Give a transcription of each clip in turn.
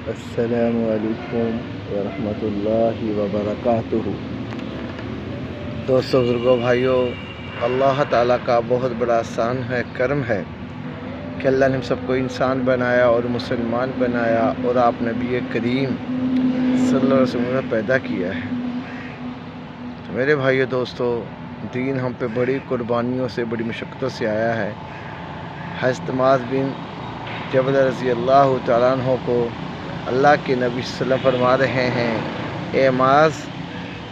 السلام علیکم ورحمۃ اللہ وبرکاتہ۔ دوستو، بزرگوں، بھائیوں، اللہ تعالیٰ کا بہت بڑا احسان ہے، کرم ہے کہ اللہ نے ہم سب کو انسان بنایا اور مسلمان بنایا اور آپ نبی کریم صلی اللہ علیہ وسلم نے پیدا کیا ہے۔ تو میرے بھائیوں، دوستو، دین ہم پہ بڑی قربانیوں سے، بڑی مشقتوں سے آیا ہے۔ حضرت معاذ بن جبل رضی اللہ تعالیٰ عنہ کو اللہ کے نبی صلی اللہ علیہ وسلم فرما رہے ہیں، اے معاذ،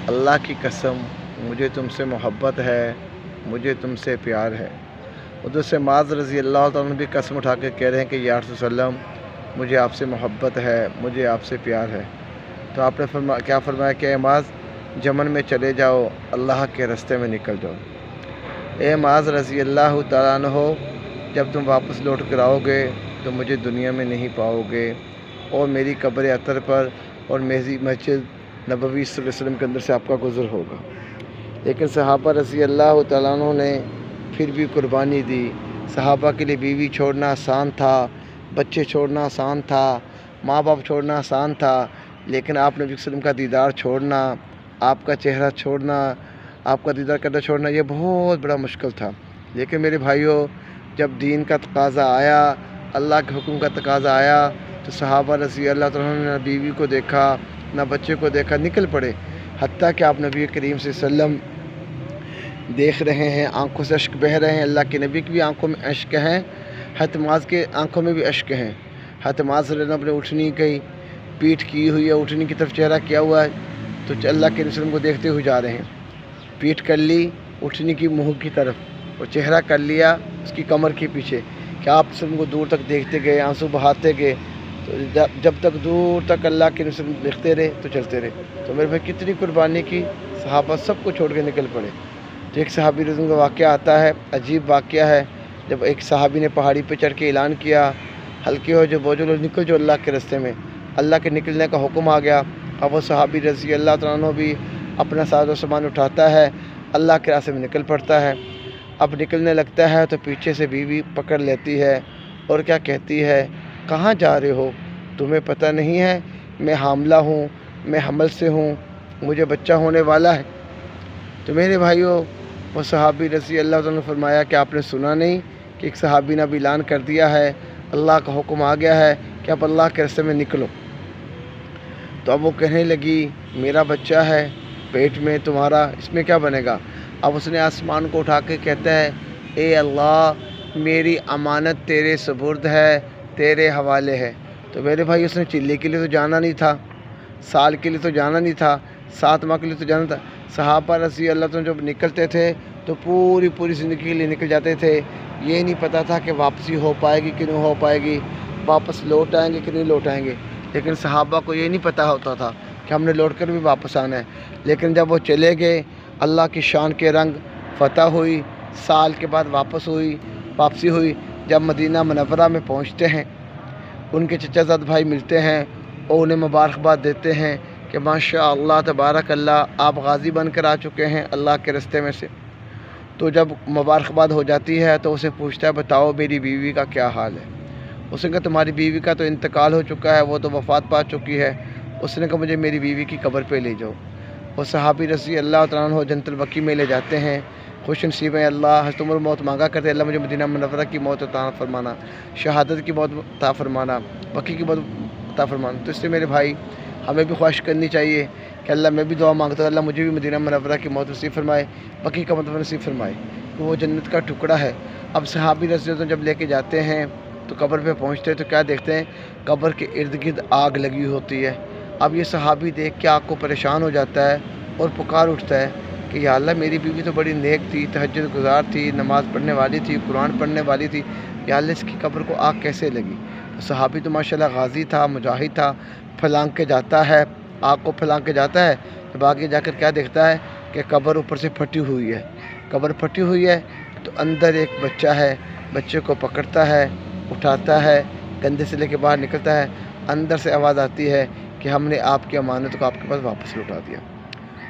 اللہ کی قسم، مجھے تم سے محبت ہے، مجھے تم سے پیار ہے۔ ادھر سے معاذ رضی اللہ تعالیٰ عنہ بھی قسم اٹھا کے کہہ رہے ہیں کہ یا رسول اللہ صلی اللہ علیہ وسلم، مجھے آپ سے محبت ہے، مجھے آپ سے پیار ہے۔ تو آپ نے کیا فرمایا کہ اے معاذ، یمن میں چلے جاؤ، اللہ کے راستے میں نکل جاؤ۔ اے معاذ رضی اللہ تعالیٰ عنہ، جب تم واپس لوٹ کر آؤ گے تو مجھے دنیا میں نہیں پاؤ گے، اور میری قبر اطہر پر اور میری مسجد نبوی صلی اللہ علیہ وسلم کے اندر سے آپ کا گزر ہوگا۔ لیکن صحابہ رضی اللہ تعالیٰ عنہ نے پھر بھی قربانی دی۔ صحابہ کے لیے بیوی چھوڑنا آسان تھا، بچے چھوڑنا آسان تھا، ماں باپ چھوڑنا آسان تھا، لیکن آپ نبی صلی اللہ علیہ وسلم کا دیدار چھوڑنا، آپ کا چہرہ چھوڑنا، آپ کا دیدار کرنا چھوڑنا، یہ بہت بڑا مشکل تھا۔ لیکن میرے بھائیوں، جب دین کا تقاضا آیا، اللہ کے حکم کا تقاضا آیا، تو صحابہ رضی اللہ تعالیٰ نے نہ بیوی کو دیکھا، نہ بچے کو دیکھا، نکل پڑے۔ حتیٰ کہ آپ نبی کریم صلی اللہ علیہ وسلم دیکھ رہے ہیں، آنکھوں سے اشک بہہ رہے ہیں، اللہ کے نبی کی بھی آنکھوں میں اشک ہیں، حضرت معاذ کے آنکھوں میں بھی اشک ہیں۔ حضرت معاذ صلی اللہ علیہ وسلم نے اٹھنی کی پیٹھ کی ہوئی ہے، اٹھنی کی طرف چہرہ کیا ہوا ہے، تو اللہ کے نبی کو دیکھتے ہوئے جا رہے ہیں۔ پیٹھ کر لی اٹھنی کی منہ کی طرف، اور چہرہ کر لیا اس کی کمر کے پیچھے، کہ آپ سب کو دور تک دیکھتے گئے، آنسو بہاتے گئے، تو جب تک دور تک اللہ کے نبی دیکھتے رہے تو چلتے رہے۔ تو میرے بھائی، کتنی قربانی کی، صحابہ سب کو چھوڑ کے نکل پڑے۔ تو ایک صحابی رضی اللہ عنہ کا واقعہ آتا ہے، عجیب واقعہ ہے۔ جب ایک صحابی نے پہاڑی پہ چڑھ کے اعلان کیا، ہلکے ہو جو بوجھ لو، نکل جو اللہ کے راستے میں، اللہ کے نکلنے کا حکم آ گیا۔ اب وہ صحابی رضی اللہ تعالیٰ عنہ بھی اپنا ساز و سامان اٹھاتا ہے، اللہ کے راستے میں نکل پڑتا ہے۔ اب نکلنے لگتا ہے تو پیچھے سے بیوی پکڑ لیتی ہے اور کیا کہتی ہے، کہاں جا رہے ہو؟ تمہیں پتہ نہیں ہے میں حاملہ ہوں، میں حمل سے ہوں، مجھے بچہ ہونے والا ہے۔ تو میرے بھائیوں، وہ صحابی رضی اللہ عنہ نے فرمایا کہ آپ نے سنا نہیں کہ ایک صحابی نے ابھی اعلان کر دیا ہے، اللہ کا حکم آ گیا ہے کہ اب اللہ کے راستے میں نکلو۔ تو اب وہ کہنے لگی، میرا بچہ ہے پیٹ میں تمہارا، اس میں کیا بنے گا؟ اب اس نے آسمان کو اٹھا کے کہتا ہے، اے اللہ، میری امانت تیرے سپرد ہے، تیرے حوالے ہے۔ تو میرے بھائی، اس نے چلے کے لیے تو جانا نہیں تھا، سال کے لیے تو جانا نہیں تھا، 7 ماہ کے لیے تو جانا تھا۔ صحابہ رضی اللہ عنہ جب نکلتے تھے تو پوری زندگی کے لیے نکل جاتے تھے، یہ نہیں پتہ تھا کہ واپسی ہو پائے گی کہ نہیں ہو پائے گی، واپس لوٹ آئیں گے کہ نہیں لوٹ آئیں گے۔ لیکن صحابہ کو یہ نہیں پتہ ہوتا تھا کہ ہم نے لوٹ کر بھی واپس آنا ہے۔ لیکن جب وہ چلے گئے، اللہ کی شان کے رنگ فتح ہوئی، سال کے بعد واپسی ہوئی۔ جب مدینہ منورہ میں پہنچتے ہیں، ان کے چچا زاد بھائی ملتے ہیں اور انہیں مبارکباد دیتے ہیں کہ ماشاء اللہ تبارک اللہ، آپ غازی بن کر آ چکے ہیں اللہ کے راستے میں سے۔ تو جب مبارکباد ہو جاتی ہے تو اسے پوچھتا ہے، بتاؤ میری بیوی کا کیا حال ہے؟ اس نے کہا، تمہاری بیوی کا تو انتقال ہو چکا ہے، وہ تو وفات پا چکی ہے۔ اس نے کہا، مجھے میری بیوی کی قبر پہ لے جاؤ۔ وہ صحابی رضی اللہ تعالیٰ عنہ جنت البقیع میں لے جاتے ہیں۔ خوش نصیب ہیں اللہ، حضرت عمر موت مانگا کرتے، اللہ مجھے مدینہ منورہ کی موت عطا فرمانا، شہادت کی موت عطا فرمانا، بقیع کی موت عطا فرمانا۔ تو اس سے میرے بھائی، ہمیں بھی خواہش کرنی چاہیے کہ اللہ، میں بھی دعا مانگتا ہوں، اللہ مجھے بھی مدینہ منورہ کی موت نصیب فرمائے، بقیع کا موت نصیب فرمائے، کہ وہ جنت کا ٹکڑا ہے۔ اب صحابی رضی اللہ عنہ جب لے کے جاتے ہیں تو قبر پہ پہنچتے ہیں تو کیا دیکھتے ہیں، قبر کے ارد گرد آگ لگی ہوتی ہے۔ اب یہ صحابی دیکھ کے آگ کو پریشان ہو جاتا ہے اور پکار اٹھتا ہے کہ یا اللہ، میری بیوی تو بڑی نیک تھی، تہجد گزار تھی، نماز پڑھنے والی تھی، قرآن پڑھنے والی تھی، یا اللہ، اس کی قبر کو آگ کیسے لگی؟ تو صحابی تو ماشاءاللہ غازی تھا، مجاہد تھا، پھلانگ کے جاتا ہے، آگ کو پھلانگ کے جاتا ہے۔ جب آگے جا کر کیا دیکھتا ہے کہ قبر اوپر سے پھٹی ہوئی ہے، قبر پھٹی ہوئی ہے، تو اندر ایک بچہ ہے، بچے کو پکڑتا ہے، اٹھاتا ہے، کندھے سے لے کے باہر نکلتا ہے، اندر سے آواز آتی ہے کہ ہم نے آپ کی امانت کو آپ کے پاس واپس لوٹا دیا۔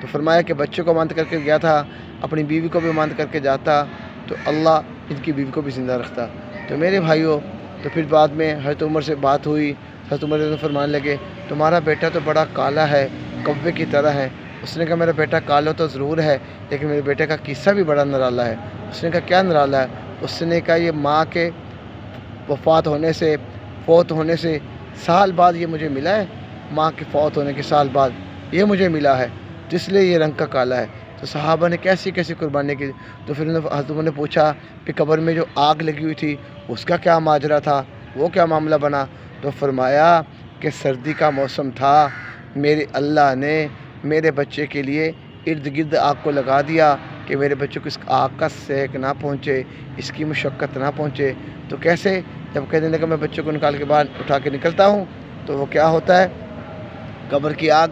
تو فرمایا کہ بچے کو امانت کر کے گیا تھا، اپنی بیوی کو بھی امانت کر کے جاتا تو اللہ ان کی بیوی کو بھی زندہ رکھتا۔ تو میرے بھائیوں، تو پھر بعد میں حضرت عمر سے بات ہوئی، حضرت عمر رضی اللہ عنہ فرمانے لگے تمہارا بیٹا تو بڑا کالا ہے، کوے کی طرح ہے۔ اس نے کہا میرا بیٹا کالا تو ضرور ہے لیکن میرے بیٹے کا قصہ بھی بڑا نرالا ہے۔ اس نے کہا کیا نرالا ہے؟ اس نے کہا یہ ماں کے فوت ہونے سے سال بعد یہ مجھے ملا ہے، ماں کے فوت ہونے کے سال بعد یہ مجھے ملا ہے، تو اس لیے یہ رنگ کا کالا ہے۔ تو صحابہ نے کیسی کیسی قربانی کی۔ تو پھر حضرت عمر نے پوچھا کہ قبر میں جو آگ لگی ہوئی تھی اس کا کیا ماجرا تھا، وہ کیا معاملہ بنا؟ تو فرمایا کہ سردی کا موسم تھا، میرے اللہ نے میرے بچے کے لیے ارد گرد آگ کو لگا دیا کہ میرے بچے کو اس آگ کا سینک نہ پہنچے، اس کی مشقت نہ پہنچے۔ تو کیسے؟ جب کہنے لگا میں بچے کو نکال کے باہر اٹھا کے نکلتا ہوں تو وہ کیا ہوتا ہے، قبر کی آگ،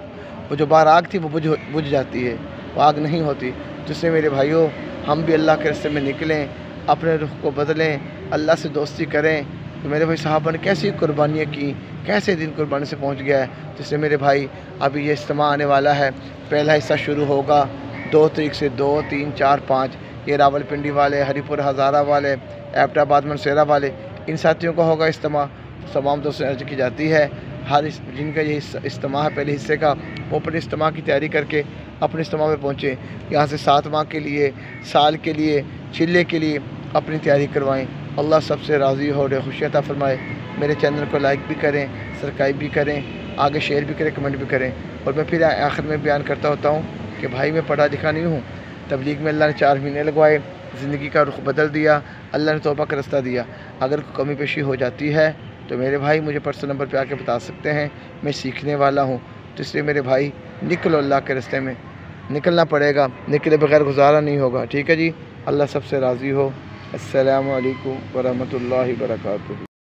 وہ جو باہر آگ تھی وہ بجھ جاتی ہے، وہ آگ نہیں ہوتی۔ جس سے میرے بھائیوں ہم بھی اللہ کے راستے میں نکلیں، اپنے رخ کو بدلیں، اللہ سے دوستی کریں۔ تو میرے بھائی صحابہ نے کیسی قربانیاں کی، کیسے دن قربانی سے پہنچ گیا ہے۔ جس سے میرے بھائی ابھی یہ اجتماع آنے والا ہے، پہلا حصہ شروع ہوگا 2 تاریخ سے، 2، 3، 4، 5 یہ راول پنڈی والے، ہری پور ہزارہ والے، ایبٹ آباد منسیرہ والے، ان ساتھیوں کا ہوگا اجتماع۔ تمام دوستوں سے عرض کی جاتی ہے جن کا یہ اجتماع ہے پہلے حصے کا، وہ اپنے اجتماع کی تیاری کر کے اپنے اجتماع میں پہنچیں، یہاں سے 7 ماہ کے لیے، سال کے لیے، چلے کے لیے اپنی تیاری کروائیں۔ اللہ سب سے راضی ہو رہے، خوشی عطا فرمائے۔ میرے چینل کو لائک بھی کریں، سبسکرائب بھی کریں، آگے شیئر بھی کریں، کمنٹ بھی کریں۔ اور میں پھر آخر میں بیان کرتا ہوتا ہوں کہ بھائی میں پڑھا لکھا نہیں ہوں، تبلیغ میں اللہ نے 4 مہینے لگوائے، زندگی کا رخ بدل دیا، اللہ نے توبہ کا راستہ دیا۔ اگر کوئی کمی پیشی ہو جاتی ہے تو میرے بھائی مجھے پرسنل نمبر پہ آ کے بتا سکتے ہیں، میں سیکھنے والا ہوں۔ تو اس لیے میرے بھائی نکلو اللہ کے راستے میں، نکلنا پڑے گا، نکلے بغیر گزارا نہیں ہوگا، ٹھیک ہے جی۔ اللہ سب سے راضی ہو۔ السلام علیکم ورحمۃ اللہ وبرکاتہ۔